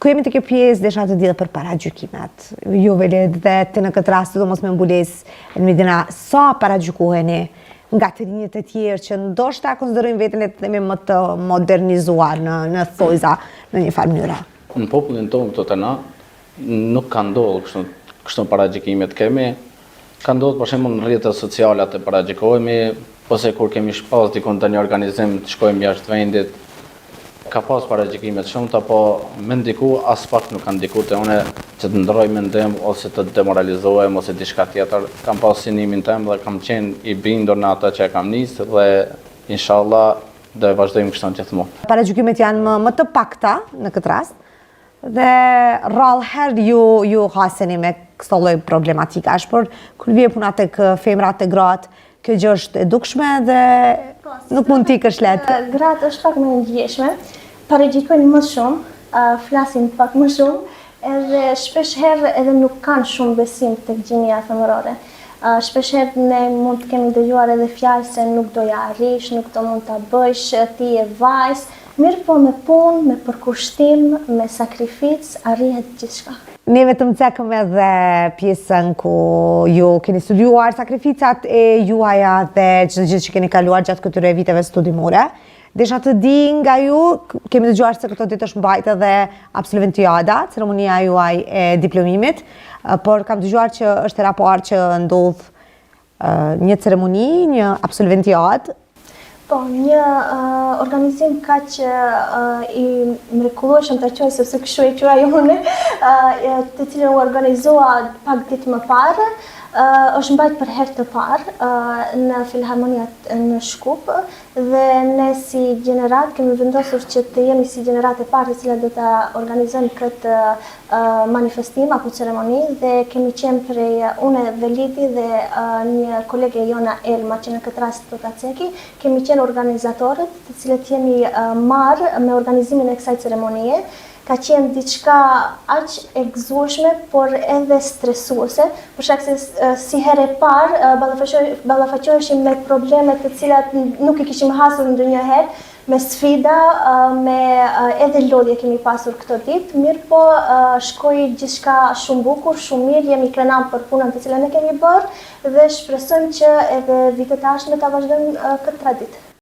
Ku jemi të kjo pjesë, desha të di dhe për paragjykimet. Ju velet dhe të në këtë rast, do mos me mbules në midina, sa paragjykuheni nga të rinjët e tjerë që ndoshta konsiderojnë vetën e të themi më të modernizuar në thojza në një farë mënyra. Në popullin tonë këto të na, nuk ka ndodhur kështu paragjykimet kemi. Ka ndodhur për shembull në rrjetet sociale të paragjykohemi, ose kur kemi shpas dikon të një organizim të shkojmë jashtë vendit, ka pas paragjykimet shumëta, po me ndiku as pak nuk ka ndiku të une që të ndroj mendim ose të demoralizohem ose diçka tjetër. Kam pas synimin tem dhe kam qenë i bindur në ata që e kam nisë dhe inshallah do e vazhdojmë kështu gjithmonë. Paragjykimet janë më të pakta në këtë rast dhe rrallëherë ju haseni me këto lloj problematikash, por kur vjen puna tek femrat e gratë, kjo gjë është e dukshme dhe nuk mund t'i kësh letë. Gratë është pak më ndjeshme, paragjykojnë më shumë, flasin pak më shumë, edhe shpesh herë edhe nuk kanë shumë besim tek gjinia femërore. Shpesh herë ne mund të kemi dëgjuar edhe fjalë se nuk do ja arrish, nuk do mund ta bësh, ti je vajzë, mirë po me punë, me përkushtim, me sakrificë arrihet gjithçka. Ne vetëm cekëm edhe pjesën ku ju keni studiuar sakrificat e juaja dhe çdo gjë që keni kaluar gjatë këtyre viteve studimore. Desha të di nga ju, kemi dëgjuar se këto ditë është mbajtë edhe absolventiada, ceremonia juaj e diplomimit, por kam dëgjuar që është hera parë që ndodh një ceremoni, një absolventiadë. Po, një organizim kaq i mrekullueshëm ta quaj sepse kështu e quaj unë, të cilën u organizua pak ditë më parë, është mbajtur për herë të parë në Filharmoniat në Shkup dhe ne si gjenerat kemi vendosur që të jemi si gjenerat e parë të cilat do ta organizojmë këtë manifestim apo ceremoni dhe kemi qenë prej unë dhe Lidi dhe një kolege Jona Elma që në këtë rast do ta ceki, kemi qenë organizatorët të cilët jemi marrë me organizimin e kësaj ceremonie. Ka qenë diçka aq e gëzueshme, por edhe stresuese, për shkak se si herë e parë ballafaqoheshim me probleme të cilat nuk i kishim hasur ndonjëherë, me sfida, me edhe lodhje kemi pasur këtë ditë, mirë po shkoi gjithçka shumë bukur, shumë mirë, jemi krenar për punën të cilën e kemi bërë dhe shpresojmë që edhe vitet e ardhshme ta vazhdojmë këtë traditë.